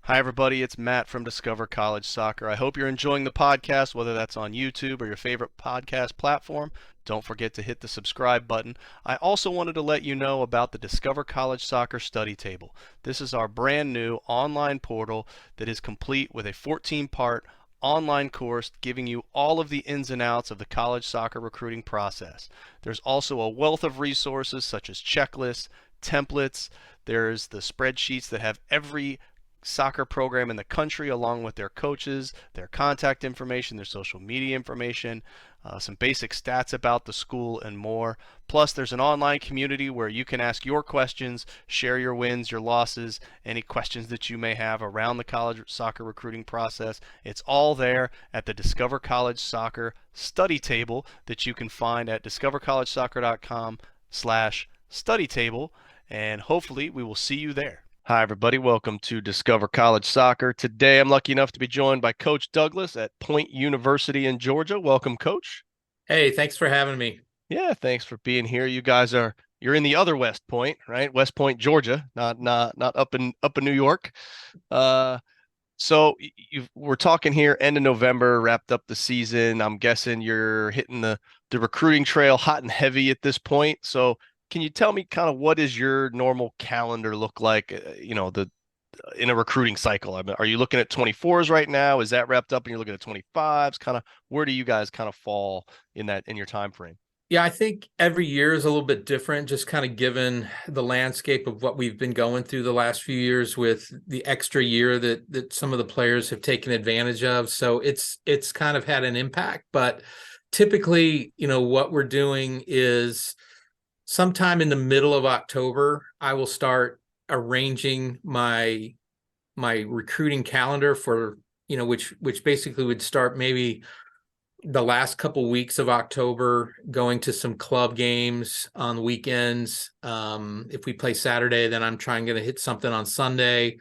Hi, everybody. It's Matt from Discover College Soccer. I hope you're enjoying the podcast, whether that's on YouTube or your favorite podcast platform. Don't forget to hit the subscribe button. I also wanted to let you know about the Discover College Soccer Study Table. This is our brand new online portal that is complete with a 14-part online course giving you all of the ins and outs of the college soccer recruiting process. There's also a wealth of resources such as checklists, templates. There's the spreadsheets that have every soccer program in the country, along with their coaches, their contact information, their social media information, some basic stats about the school, and more. Plus, there's an online community where you can ask your questions, share your wins, your losses, any questions that you may have around the college soccer recruiting process. It's all there at the Discover College Soccer study table that you can find at discovercollegesoccer.com/study table, and hopefully we will see you there. Hi, everybody. Welcome to Discover College Soccer. Today, I'm lucky enough to be joined by Coach Douglas at Point University in Georgia. Welcome, Coach. Hey, thanks for having me. Yeah, thanks for being here. You're in the other West Point, right? West Point, Georgia, not up in New York. Uh, so we're talking here end of November, wrapped up the season. I'm guessing you're hitting the recruiting trail hot and heavy at this point. So can you tell me kind of what does your normal calendar look like? The in a recruiting cycle. I mean, are you looking at 24s right now? Is that wrapped up and you're looking at 25s? Kind of where do you guys kind of fall in your time frame? Yeah, I think every year is a little bit different, just kind of given the landscape of what we've been going through the last few years with the extra year that some of the players have taken advantage of. So it's kind of had an impact. But typically, what we're doing is sometime in the middle of October, I will start arranging my recruiting calendar for, which basically would start maybe the last couple weeks of October, going to some club games on the weekends. If we play Saturday, then I'm trying to hit something on Sunday,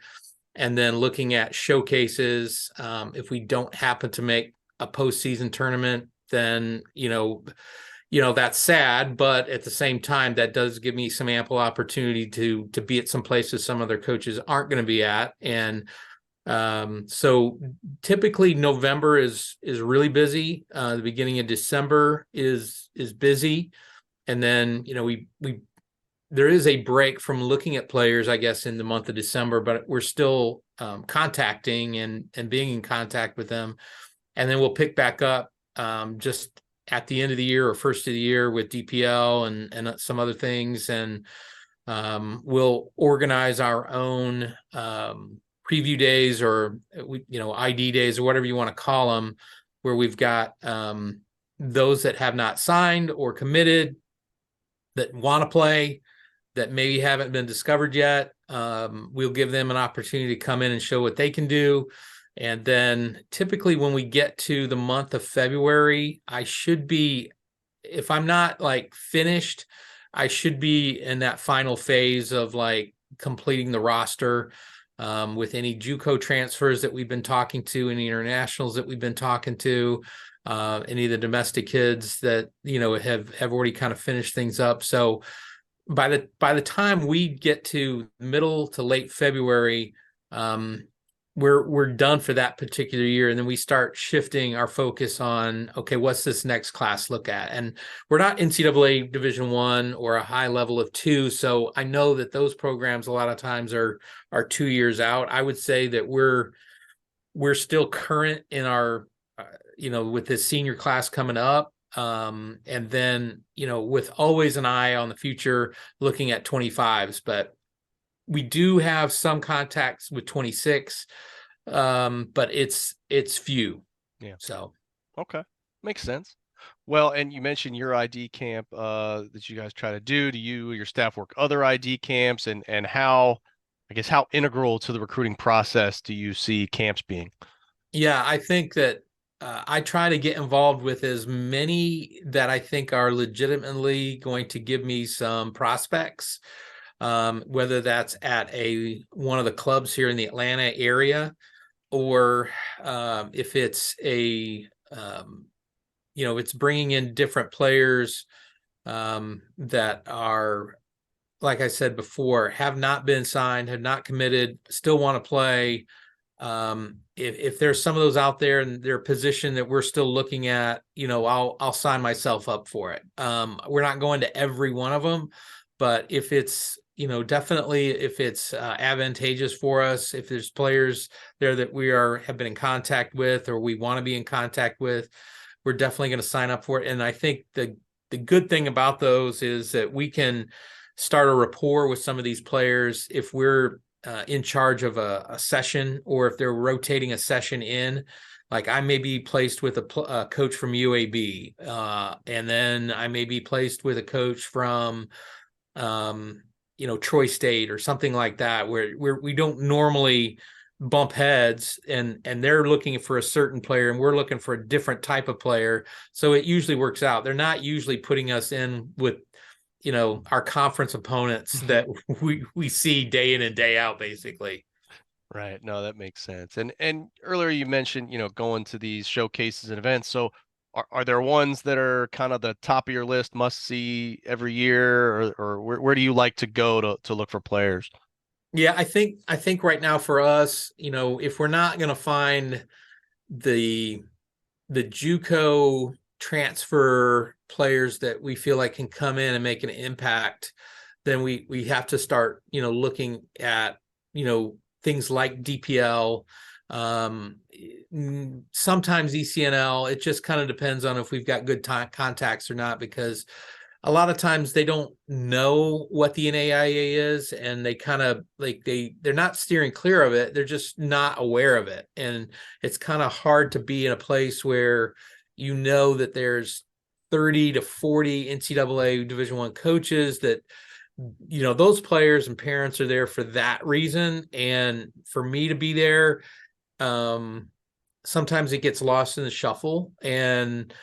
and then looking at showcases. If we don't happen to make a postseason tournament, then that's sad, but at the same time, that does give me some ample opportunity to be at some places some other coaches aren't going to be at. And so typically November is really busy. The beginning of December is busy, and then we there is a break from looking at players, I guess, in the month of December, but we're still contacting and being in contact with them, and then we'll pick back up just at the end of the year or first of the year with DPL and some other things, and we'll organize our own preview days, or ID days, or whatever you want to call them, where we've got those that have not signed or committed that want to play, that maybe haven't been discovered yet. We'll give them an opportunity to come in and show what they can do. And then typically when we get to the month of February, I should be, if I'm not like finished, I should be in that final phase of like completing the roster, with any JUCO transfers that we've been talking to, any internationals that we've been talking to, any of the domestic kids that have already kind of finished things up. So by the time we get to middle to late February, we're done for that particular year, and then we start shifting our focus on, okay, what's this next class look at? And we're not NCAA Division I or a high level of 2, so I know that those programs a lot of times are 2 years out. I would say that we're still current in our with this senior class coming up, and then with always an eye on the future, looking at 25s. But we do have some contacts with 26, but it's few. Yeah. So Okay. Makes sense. Well, and you mentioned your ID camp that you guys try to do. Do you or your staff work other ID camps, and how, I guess, how integral to the recruiting process do you see camps being? yeah, I think that I try to get involved with as many that I think are legitimately going to give me some prospects, whether that's at one of the clubs here in the Atlanta area, or if it's it's bringing in different players that are, like I said before, have not been signed, have not committed, still want to play, If there's some of those out there and they're a position that we're still looking at, I'll sign myself up for it. We're not going to every one of them, but if it's, definitely if it's advantageous for us, if there's players there that have been in contact with, or we want to be in contact with, we're definitely going to sign up for it. And I think the good thing about those is that we can start a rapport with some of these players if we're in charge of a session, or if they're rotating a session in. Like, I may be placed with a coach from UAB, and then I may be placed with a coach from Troy State or something like that, where we don't normally bump heads, and they're looking for a certain player and we're looking for a different type of player. So it usually works out. They're not usually putting us in with our conference opponents that we see day in and day out, basically. Right. No, that makes sense. And earlier you mentioned, going to these showcases and events. So are there ones that are kind of the top of your list, must see every year, or where do you like to go to look for players? Yeah, I think right now for us, if we're not going to find the JUCO transfer players that we feel like can come in and make an impact, then we have to start, looking at, things like DPL, sometimes ECNL. It just kind of depends on if we've got good contacts or not, because a lot of times they don't know what the NAIA is, and they kind of they're not steering clear of it. They're just not aware of it. And it's kind of hard to be in a place where that there's 30 to 40 NCAA Division I coaches, that those players and parents are there for that reason. And for me to be there, sometimes it gets lost in the shuffle. And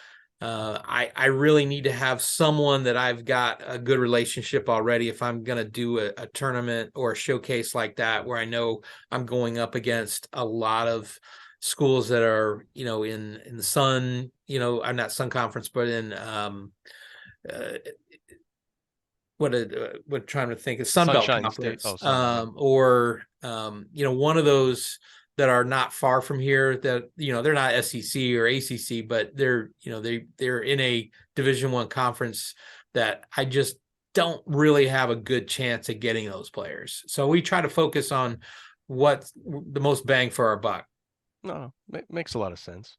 I really need to have someone that I've got a good relationship already if I'm going to do a tournament or a showcase like that, where I know I'm going up against a lot of schools that are, in the Sun, I'm not Sun Conference, but in what trying to think of Sun Belt Sunshine State. Conference, Oh, Sunbelt. or one of those that are not far from here, that they're not SEC or ACC, but they're they're in a Division I conference that I just don't really have a good chance at getting those players. So we try to focus on what's the most bang for our buck. No, makes a lot of sense.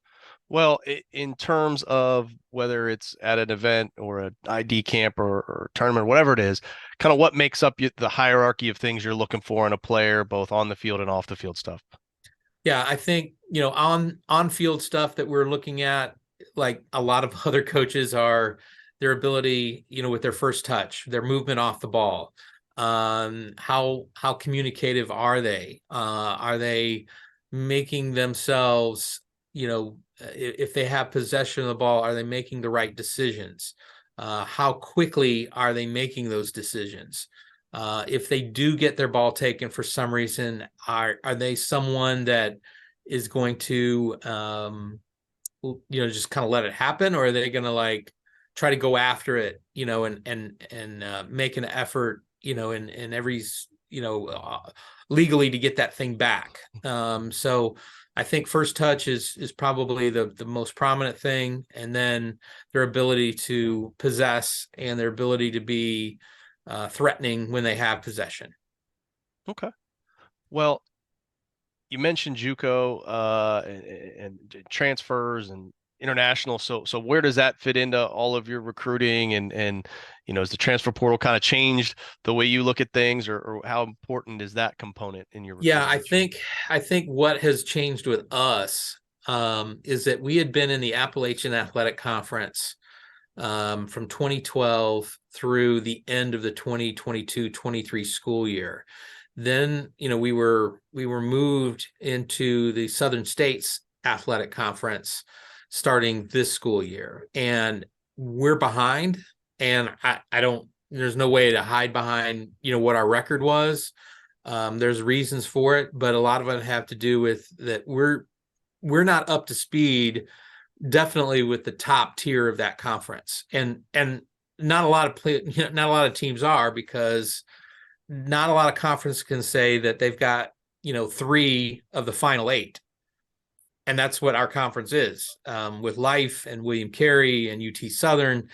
Well, in terms of whether it's at an event or an ID camp or tournament, whatever it is, kind of what makes up the hierarchy of things you're looking for in a player, both on the field and off the field stuff? Yeah, I think, on field stuff that we're looking at, like a lot of other coaches, are their ability, with their first touch, their movement off the ball. How communicative are they? Are they making themselves, if they have possession of the ball, are they making the right decisions? How quickly are they making those decisions? If they do get their ball taken for some reason, are they someone that is going to just kind of let it happen, or are they going to try to go after it, and make an effort, in every legally to get that thing back? So I think first touch is probably the most prominent thing, and then their ability to possess and their ability to be threatening when they have possession. Okay. Well, you mentioned JUCO and transfers and international. So where does that fit into all of your recruiting, and has the transfer portal kind of changed the way you look at things, or how important is that component in your recruiting? Yeah, I think what has changed with us is that we had been in the Appalachian Athletic Conference from 2012 through the end of the 2022-23 school year. Then, we were moved into the Southern States Athletic Conference starting this school year, and we're behind. And I don't, there's no way to hide behind, what our record was. There's reasons for it, but a lot of it have to do with that we're not up to speed, definitely with the top tier of that conference, and not a lot of teams are, because not a lot of conferences can say that they've got 3 of the final 8. And that's what our conference is, with Life and William Carey and UT Southern.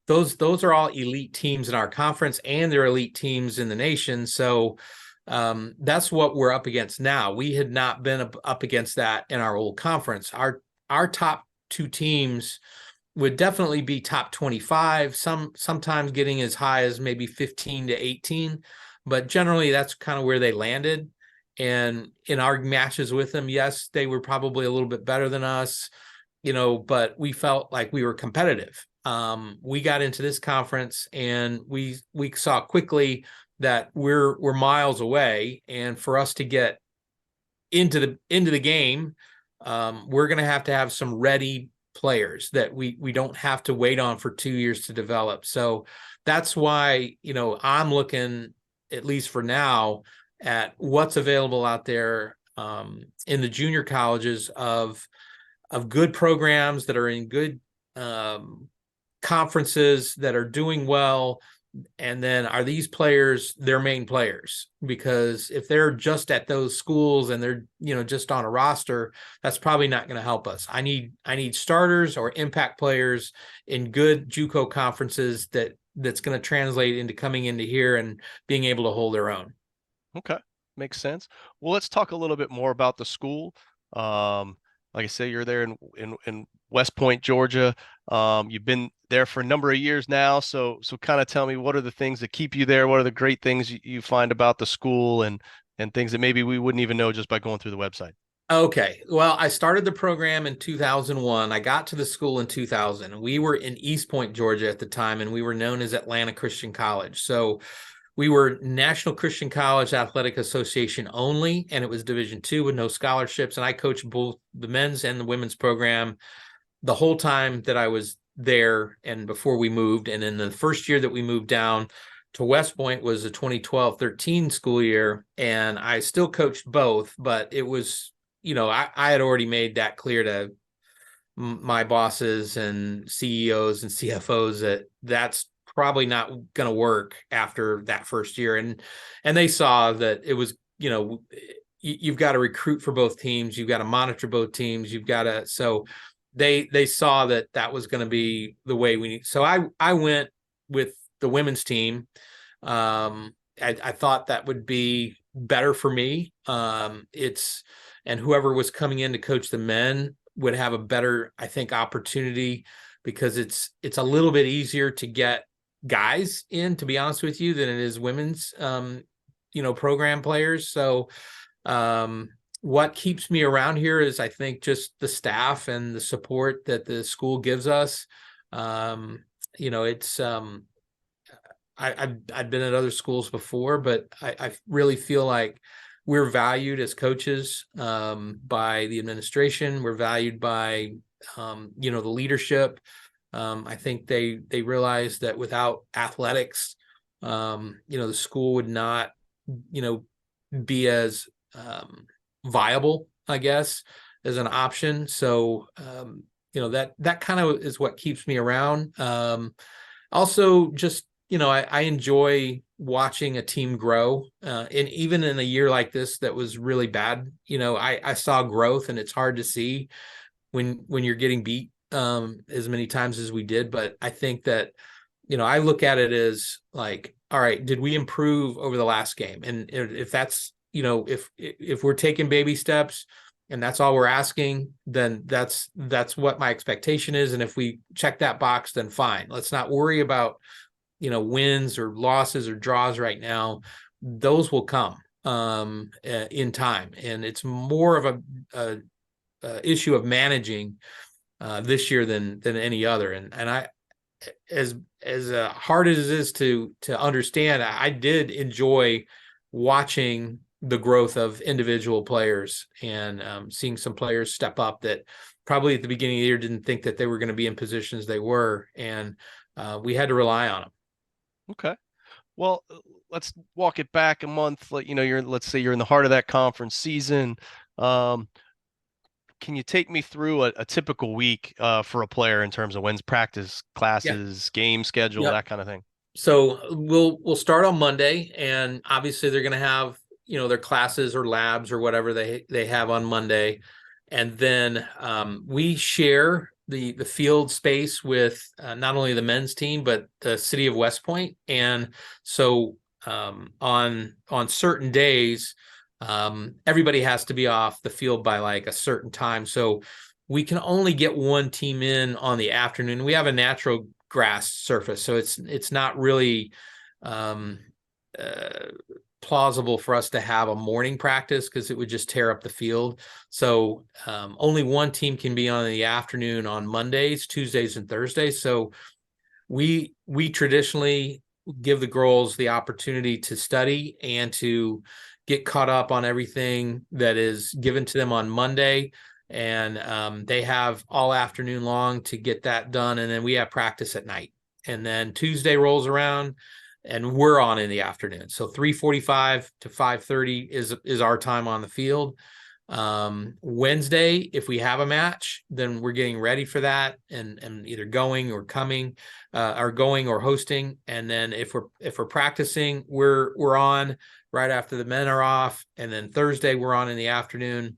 Those are all elite teams in our conference, and they're elite teams in the nation. So that's what we're up against now. We had not been up against that in our old conference. Our top 2 teams would definitely be top 25, sometimes getting as high as maybe 15 to 18, but generally that's kind of where they landed. And in our matches with them, yes, they were probably a little bit better than us, but we felt like we were competitive. We got into this conference and we saw quickly that we're miles away, and for us to get into the game, we're going to have some ready players that we don't have to wait on for 2 years to develop. So that's why, I'm looking, at least for now, at what's available out there in the junior colleges of good programs that are in good conferences that are doing well. And then are these players their main players? Because if they're just at those schools and they're, just on a roster, that's probably not going to help us. I need starters or impact players in good JUCO conferences that's going to translate into coming into here and being able to hold their own. Okay, makes sense. Well, let's talk a little bit more about the school. Like I say, you're there in West Point, Georgia. You've been there for a number of years now. So kind of tell me, what are the things that keep you there? What are the great things you find about the school, and things that maybe we wouldn't even know just by going through the website? Okay. Well, I started the program in 2001. I got to the school in 2000. We were in East Point, Georgia at the time, and we were known as Atlanta Christian College. So we were National Christian College Athletic Association only, and it was Division II with no scholarships. And I coached both the men's and the women's program the whole time that I was there and before we moved. And in the first year that we moved down to West Point was the 2012-13 school year, and I still coached both, but it was, I had already made that clear to my bosses and CEOs and CFOs that that's probably not going to work after that first year. And they saw that it was, you've got to recruit for both teams. You've got to monitor both teams. You've got to, so they saw that was going to be the way we need. So I went with the women's team. I thought that would be better for me. And whoever was coming in to coach the men would have a better, I think, opportunity, because it's a little bit easier to get guys in, to be honest with you, than it is women's, program players. So what keeps me around here is, I think, just the staff and the support that the school gives us. It's I've been at other schools before, but I really feel like we're valued as coaches by the administration. We're valued by the leadership. I think they realize that without athletics, the school would not, be as viable, I guess, as an option. So, that kind of is what keeps me around. Also, just, I enjoy watching a team grow. And even in a year like this that was really bad, I saw growth, and it's hard to see when you're getting beat as many times as we did. But I think that, I look at it as like, all right, did we improve over the last game? And if that's, if we're taking baby steps and that's all we're asking, then that's what my expectation is. And if we check that box, then fine. Let's not worry about, wins or losses or draws right now. Those will come in time. And it's more of a issue of managing this year than any other. And I, as hard as it is to understand, I did enjoy watching the growth of individual players and seeing some players step up that probably at the beginning of the year didn't think that they were going to be in positions they were, and we had to rely on them. Okay. Well, let's walk it back a month. Let's say you're in the heart of that conference season. Can you take me through a typical week for a player in terms of when's practice, classes, game schedule, that kind of thing? So we'll start on Monday, and obviously they're going to have, their classes or labs or whatever they have on Monday. And then we share the field space with not only the men's team, but the city of West Point. And so on certain days, everybody has to be off the field by like a certain time. So we can only get one team in on the afternoon. We have a natural grass surface, so it's not really plausible for us to have a morning practice because it would just tear up the field. So only one team can be on in the afternoon on Mondays, Tuesdays, and Thursdays. So we traditionally give the girls the opportunity to study and to get caught up on everything that is given to them on Monday. And they have all afternoon long to get that done. And then we have practice at night. And then Tuesday rolls around and we're on in the afternoon. So 3:45 to 5:30 is our time on the field. Wednesday, if we have a match, then we're getting ready for that and either going or coming, or going or hosting. And then if we're practicing, we're on right after the men are off. And then Thursday we're on in the afternoon.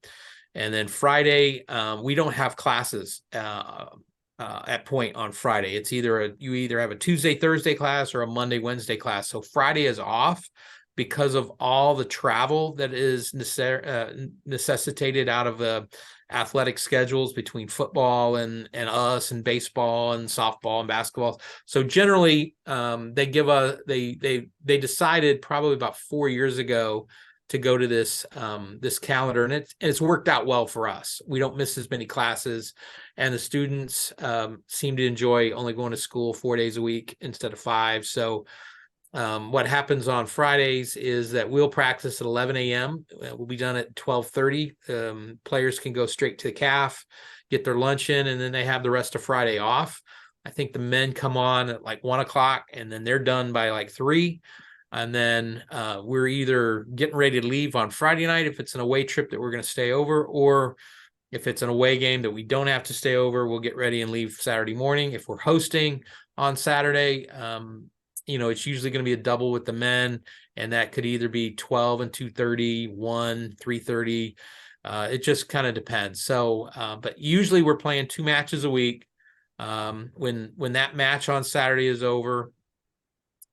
And then Friday, we don't have classes at Point on Friday. It's you either have a Tuesday, Thursday class or a Monday, Wednesday class. So Friday is off because of all the travel that is necessitated out of the athletic schedules between football and us and baseball and softball and basketball. So generally, they decided probably about 4 years ago to go to this calendar, and it's worked out well for us. We don't miss as many classes, and the students seem to enjoy only going to school 4 days a week instead of 5. So what happens on Fridays is that we'll practice at 11 a.m. We'll be done at 12:30. Players can go straight to the CAF, get their lunch in, and then they have the rest of Friday off. I think the men come on at like 1 o'clock, and then they're done by like 3. And then we're either getting ready to leave on Friday night if it's an away trip that we're going to stay over, or if it's an away game that we don't have to stay over, we'll get ready and leave Saturday morning. If we're hosting on Saturday, it's usually going to be a double with the men, and that could either be 12 and 2:30, 1, 3:30. It just kind of depends. So, but usually we're playing 2 matches a week. When that match on Saturday is over,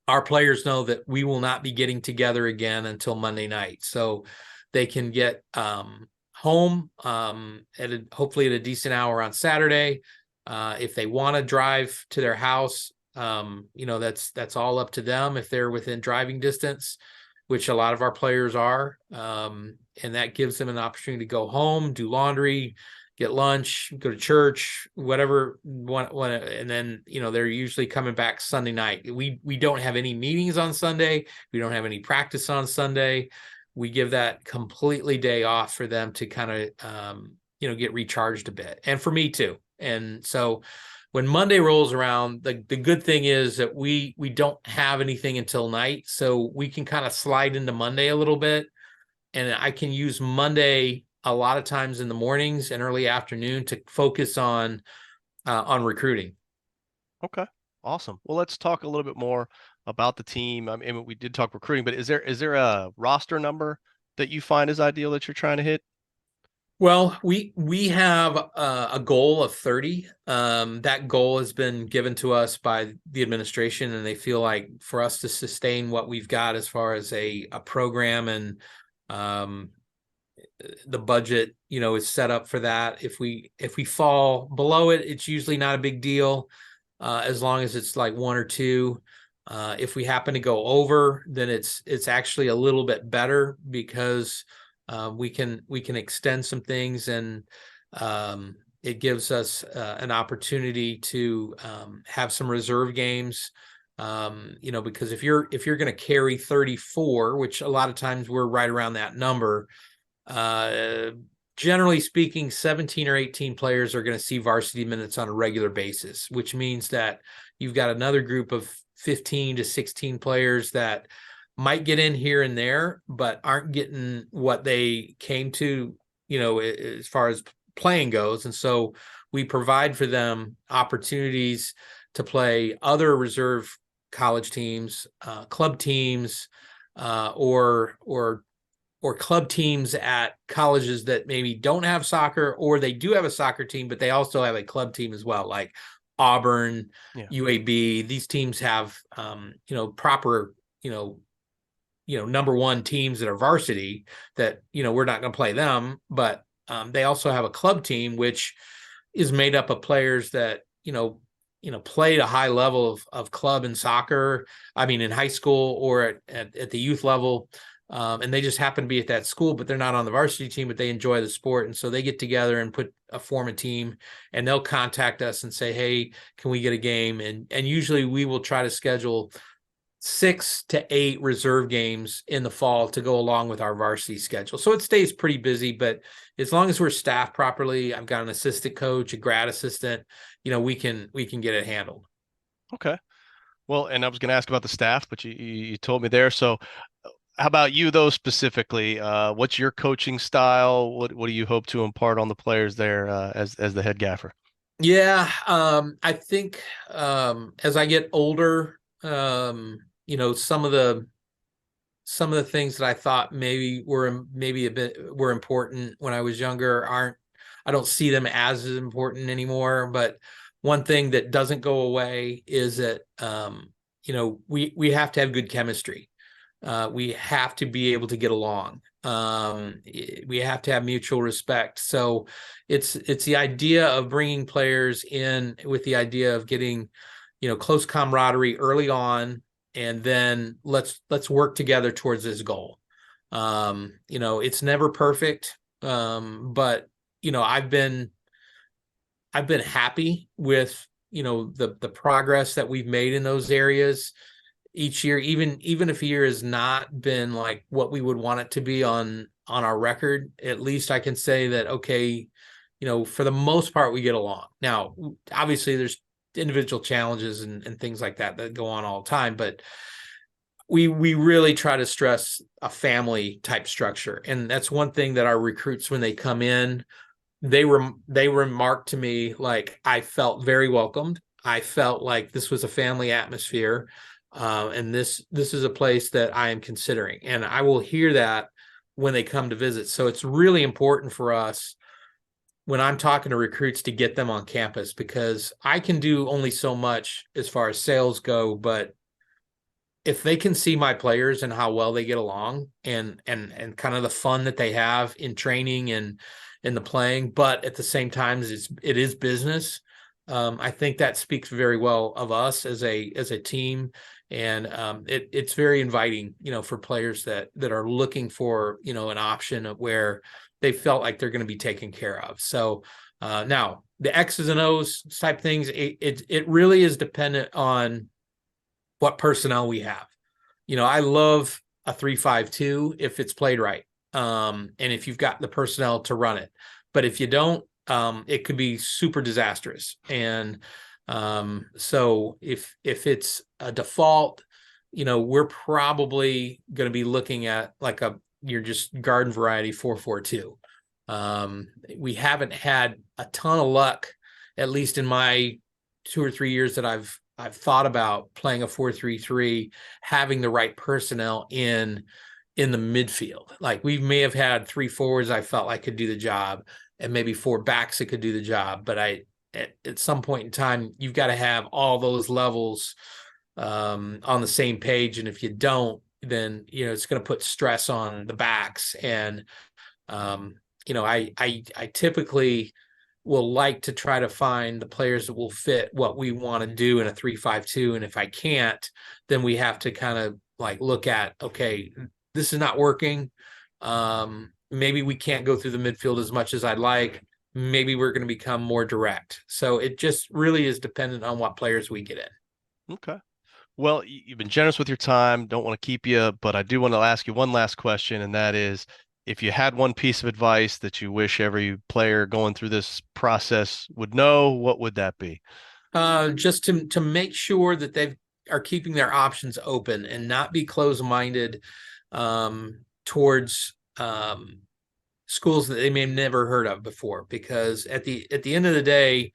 our players know that we will not be getting together again until Monday night. So they can get home hopefully at a decent hour on Saturday. If they want to drive to their house, that's all up to them if they're within driving distance, which a lot of our players are. And that gives them an opportunity to go home, do laundry, get lunch, go to church, whatever. And then, they're usually coming back Sunday night. We don't have any meetings on Sunday. We don't have any practice on Sunday. We give that completely day off for them to kind of, get recharged a bit. And for me too. And so when Monday rolls around, the good thing is that we don't have anything until night. So we can kind of slide into Monday a little bit. And I can use Monday a lot of times in the mornings and early afternoon to focus on recruiting. Okay, awesome. Well, let's talk a little bit more about the team. I mean, we did talk recruiting, but is there a roster number that you find is ideal that you're trying to hit? Well, we have a goal of 30. That goal has been given to us by the administration, and they feel like for us to sustain what we've got as far as a program and the budget, is set up for that. If we fall below it, it's usually not a big deal, as long as it's like 1 or 2. If we happen to go over, then it's actually a little bit better because we can extend some things, and it gives us an opportunity to have some reserve games. Because if you're going to carry 34, which a lot of times we're right around that number, generally speaking, 17 or 18 players are going to see varsity minutes on a regular basis, which means that you've got another group of 15 to 16 players that might get in here and there, but aren't getting what they came to, as far as playing goes. And so we provide for them opportunities to play other reserve college teams, club teams, or or club teams at colleges that maybe don't have soccer, or they do have a soccer team, but they also have a club team as well, like Auburn, Yeah. UAB. These teams have, proper, number one teams that are varsity that, we're not going to play them, but they also have a club team, which is made up of players that, played a high level of club and soccer. I mean, in high school or at the youth level. And they just happen to be at that school, but they're not on the varsity team, but they enjoy the sport. And so they get together and form a team, and they'll contact us and say, hey, can we get a game? And usually we will try to schedule 6 to 8 reserve games in the fall to go along with our varsity schedule. So it stays pretty busy, but as long as we're staffed properly, I've got an assistant coach, a grad assistant, we can get it handled. Okay. Well, and I was going to ask about the staff, but you told me there. So how about you though specifically? What's your coaching style? What do you hope to impart on the players there as the head gaffer? Yeah, I think as I get older, some of the things that I thought maybe a bit were important when I was younger I don't see them as important anymore. But one thing that doesn't go away is that we have to have good chemistry. We have to be able to get along. We have to have mutual respect. So it's the idea of bringing players in with the idea of getting, close camaraderie early on, and then let's work together towards this goal. It's never perfect, but I've been happy with the progress that we've made in those areas each year, even if a year has not been like what we would want it to be on our record. At least I can say that, okay, for the most part we get along. Now obviously there's individual challenges and things like that go on all the time, but we really try to stress a family type structure. And that's one thing that our recruits, when they come in, they remarked to me, like, I felt very welcomed. I felt like this was a family atmosphere. And this is a place that I am considering, and I will hear that when they come to visit. So it's really important for us when I'm talking to recruits to get them on campus, because I can do only so much as far as sales go, but if they can see my players and how well they get along, and kind of the fun that they have in training and in the playing, but at the same time it is business. I think that speaks very well of us as a team, and it's very inviting, for players that are looking for, an option of where they felt like they're going to be taken care of. So now the X's and O's type things, it really is dependent on what personnel we have. I love a 3-5-2 if it's played right, and if you've got the personnel to run it. But if you don't, it could be super disastrous. And so if it's a default, we're probably going to be looking at like you're just garden variety 4-4-2. We haven't had a ton of luck, at least in my 2 or 3 years that I've thought about playing a 4-3-3, having the right personnel in the midfield. Like, we may have had 3 forwards I felt like could do the job, and maybe 4 backs that could do the job. But at some point in time, you've got to have all those levels on the same page. And if you don't, then, it's going to put stress on the backs. And, I typically will like to try to find the players that will fit what we want to do in a 3-5-2. And if I can't, then we have to kind of like look at, okay, this is not working. Maybe we can't go through the midfield as much as I'd like. Maybe we're going to become more direct. So it just really is dependent on what players we get in. Okay. Well, you've been generous with your time. Don't want to keep you, but I do want to ask you one last question, and that is, if you had one piece of advice that you wish every player going through this process would know, what would that be? Just to make sure that they are keeping their options open and not be closed-minded towards schools that they may have never heard of before. Because at the end of the day,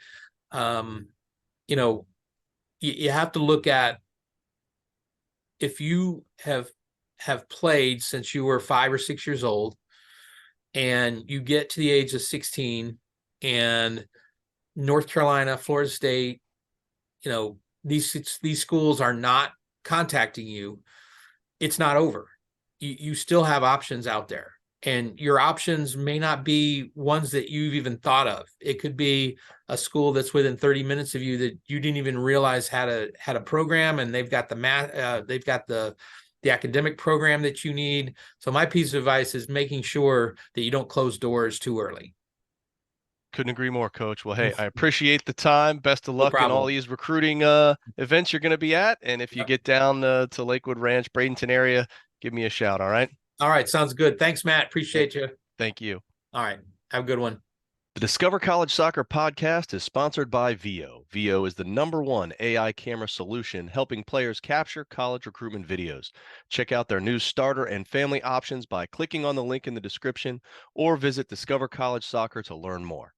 you have to look at, if you have have played since you were 5 or 6 years old, and you get to the age of 16, and North Carolina, Florida State, these schools are not contacting you, it's not over. You still have options out there, and your options may not be ones that you've even thought of. It could be a school that's within 30 minutes of you that you didn't even realize had a program, and they've got the math, they've got the academic program that you need. So my piece of advice is making sure that you don't close doors too early. Couldn't agree more, Coach. Well, hey, I appreciate the time. Best of No luck in all problem. these recruiting events you're going to be at. And if you get down to Lakewood Ranch, Bradenton area, give me a shout. All right. All right. Sounds good. Thanks, Matt. Appreciate you. Thank you. All right. Have a good one. The Discover College Soccer podcast is sponsored by VIO. VIO is the #1 AI camera solution helping players capture college recruitment videos. Check out their new starter and family options by clicking on the link in the description or visit Discover College Soccer to learn more.